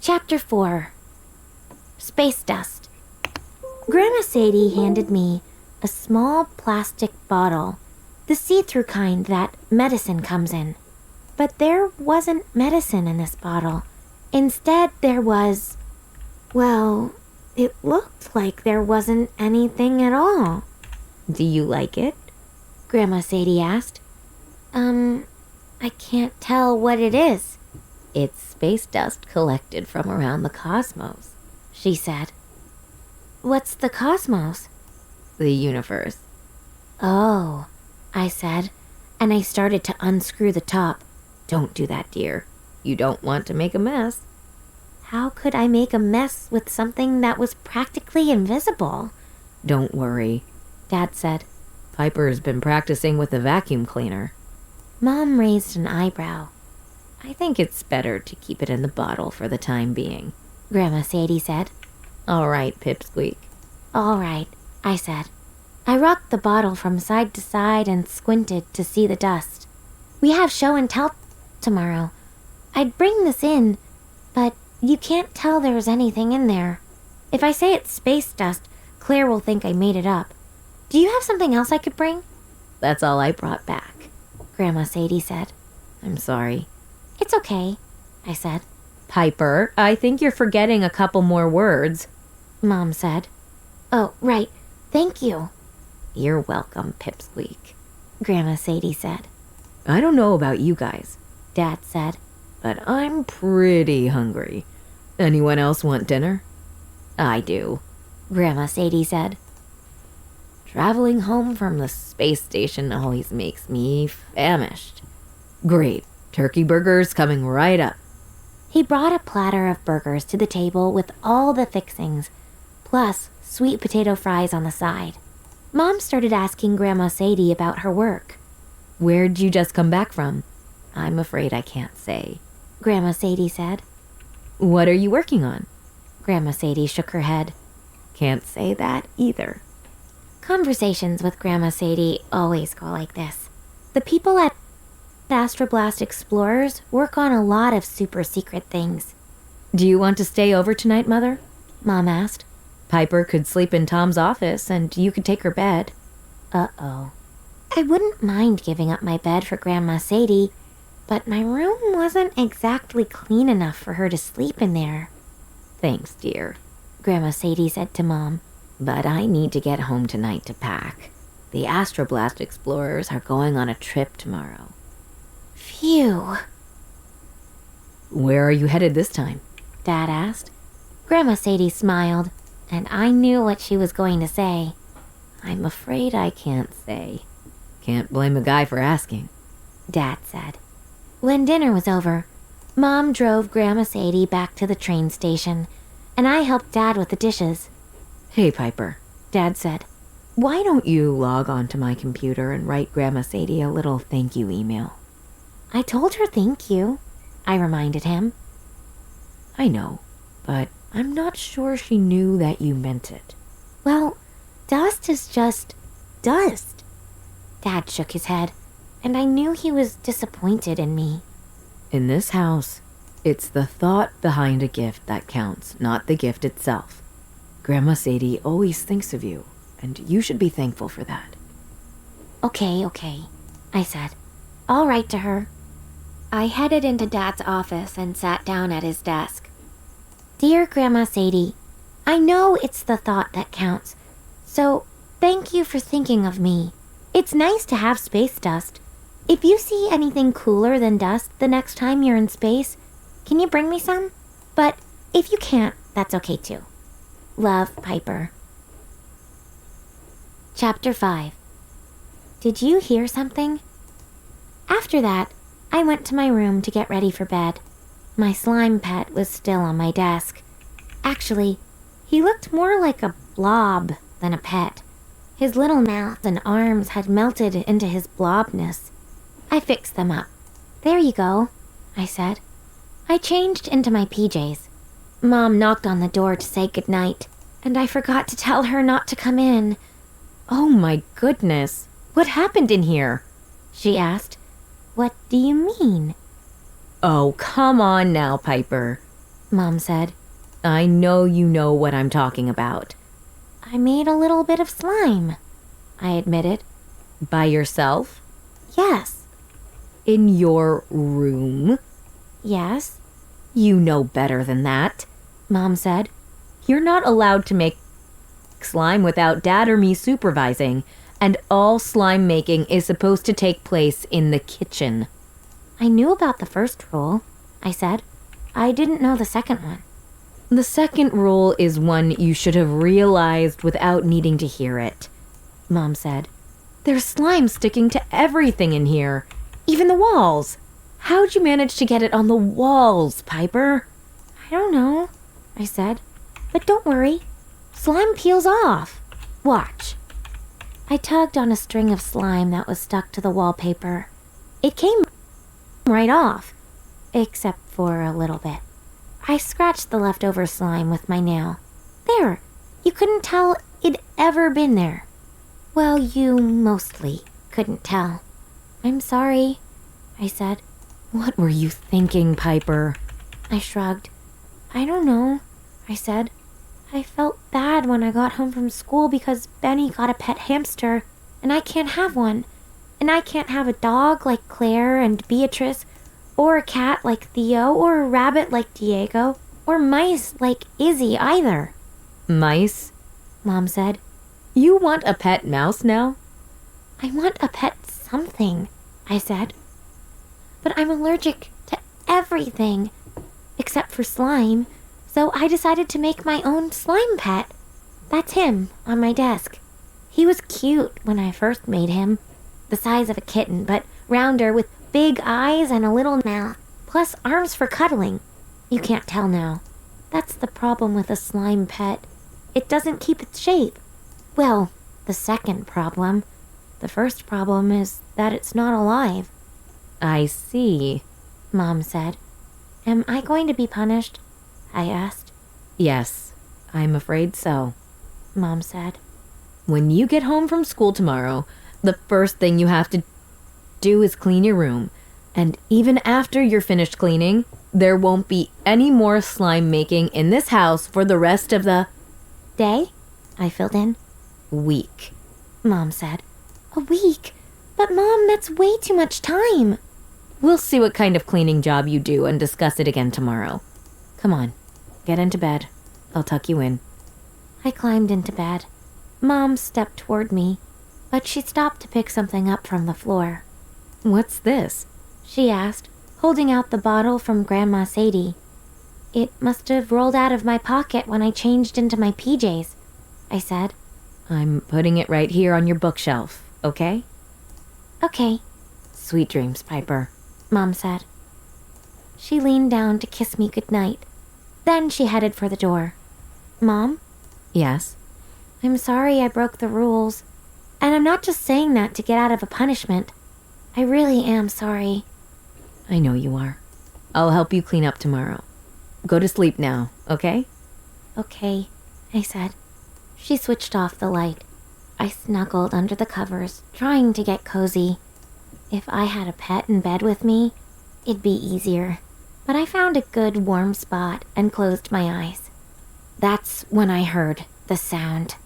Chapter 4. Space Dust. Grandma Sadie handed me a small plastic bottle, the see-through kind that medicine comes in. But there wasn't medicine in this bottle. Instead, there was... well, it looked like there wasn't anything at all. Do you like it? Grandma Sadie asked. I can't tell what it is. It's space dust collected from around the cosmos, she said. What's the cosmos? The universe. Oh, I said, and I started to unscrew the top. Don't do that, dear. You don't want to make a mess. How could I make a mess with something that was practically invisible? Don't worry, Dad said. Piper's been practicing with the vacuum cleaner. Mom raised an eyebrow. I think it's better to keep it in the bottle for the time being, Grandma Sadie said. All right, Pipsqueak. All right, I said. I rocked the bottle from side to side and squinted to see the dust. We have show and tell tomorrow. I'd bring this in, but you can't tell there's anything in there. If I say it's space dust, Claire will think I made it up. Do you have something else I could bring? That's all I brought back, Grandma Sadie said. I'm sorry. It's okay, I said. Piper, I think you're forgetting a couple more words, Mom said. Oh, right. Thank you. You're welcome, Pipsqueak, Grandma Sadie said. I don't know about you guys, Dad said, but I'm pretty hungry. Anyone else want dinner? I do, Grandma Sadie said. Traveling home from the space station always makes me famished. Great, turkey burgers coming right up. He brought a platter of burgers to the table with all the fixings, plus sweet potato fries on the side. Mom started asking Grandma Sadie about her work. Where'd you just come back from? I'm afraid I can't say, Grandma Sadie said. What are you working on? Grandma Sadie shook her head. Can't say that either. Conversations with Grandma Sadie always go like this. The people at Astroblast Explorers work on a lot of super secret things. Do you want to stay over tonight, Mother? Mom asked. Piper could sleep in Tom's office and you could take her bed. Uh-oh. I wouldn't mind giving up my bed for Grandma Sadie, but my room wasn't exactly clean enough for her to sleep in there. Thanks, dear, Grandma Sadie said to Mom. But I need to get home tonight to pack. The Astroblast Explorers are going on a trip tomorrow. Phew. Where are you headed this time? Dad asked. Grandma Sadie smiled, and I knew what she was going to say. I'm afraid I can't say. Can't blame a guy for asking, Dad said. When dinner was over, Mom drove Grandma Sadie back to the train station, and I helped Dad with the dishes. Hey, Piper, Dad said. Why don't you log onto my computer and write Grandma Sadie a little thank you email? I told her thank you, I reminded him. I know, but I'm not sure she knew that you meant it. Well, dust is just dust. Dad shook his head, and I knew he was disappointed in me. In this house, it's the thought behind a gift that counts, not the gift itself. Grandma Sadie always thinks of you, and you should be thankful for that. Okay, I said. I'll write to her. I headed into Dad's office and sat down at his desk. Dear Grandma Sadie, I know it's the thought that counts, so thank you for thinking of me. It's nice to have space dust. If you see anything cooler than dust the next time you're in space, can you bring me some? But if you can't, that's okay too. Love, Piper. Chapter 5. Did you hear something? After that, I went to my room to get ready for bed. My slime pet was still on my desk. Actually, he looked more like a blob than a pet. His little mouth and arms had melted into his blobness. I fixed them up. There you go, I said. I changed into my PJs. Mom knocked on the door to say goodnight, and I forgot to tell her not to come in. Oh my goodness, what happened in here? She asked. What do you mean? Oh, come on now, Piper. Mom said. I know you know what I'm talking about. I made a little bit of slime, I admitted. By yourself? Yes. In your room? Yes. You know better than that, Mom said. You're not allowed to make slime without Dad or me supervising, and all slime making is supposed to take place in the kitchen. I knew about the first rule, I said. I didn't know the second one. The second rule is one you should have realized without needing to hear it, Mom said. There's slime sticking to everything in here, even the walls. How'd you manage to get it on the walls, Piper? I don't know, I said. But don't worry. Slime peels off. Watch. I tugged on a string of slime that was stuck to the wallpaper. It came right off, except for a little bit. I scratched the leftover slime with my nail. There, you couldn't tell it'd ever been there. Well, you mostly couldn't tell. I'm sorry, I said. What were you thinking, Piper? I shrugged. I don't know, I said. I felt bad when I got home from school because Benny got a pet hamster, and I can't have one. And I can't have a dog like Claire and Beatrice, or a cat like Theo, or a rabbit like Diego, or mice like Izzy either. Mice? Mom said. You want a pet mouse now? I want a pet something, I said. But I'm allergic to everything, except for slime, so I decided to make my own slime pet. That's him on my desk. He was cute when I first made him, the size of a kitten, but rounder with big eyes and a little mouth, plus arms for cuddling. You can't tell now. That's the problem with a slime pet. It doesn't keep its shape. Well, the second problem. The first problem is that it's not alive. I see, Mom said. Am I going to be punished? I asked. Yes, I'm afraid so, Mom said. When you get home from school tomorrow, the first thing you have to do is clean your room. And even after you're finished cleaning, there won't be any more slime making in this house for the rest of the day, I filled in. Week, Mom said. A week? But Mom, that's way too much time. We'll see what kind of cleaning job you do and discuss it again tomorrow. Come on, get into bed. I'll tuck you in. I climbed into bed. Mom stepped toward me, but she stopped to pick something up from the floor. What's this? She asked, holding out the bottle from Grandma Sadie. It must have rolled out of my pocket when I changed into my PJs, I said. I'm putting it right here on your bookshelf, okay? Okay. Sweet dreams, Piper, Mom said. She leaned down to kiss me goodnight. Then she headed for the door. Mom? Yes? I'm sorry I broke the rules. And I'm not just saying that to get out of a punishment. I really am sorry. I know you are. I'll help you clean up tomorrow. Go to sleep now, okay? Okay, I said. She switched off the light. I snuggled under the covers, trying to get cozy. If I had a pet in bed with me, it'd be easier. But I found a good warm spot and closed my eyes. That's when I heard the sound.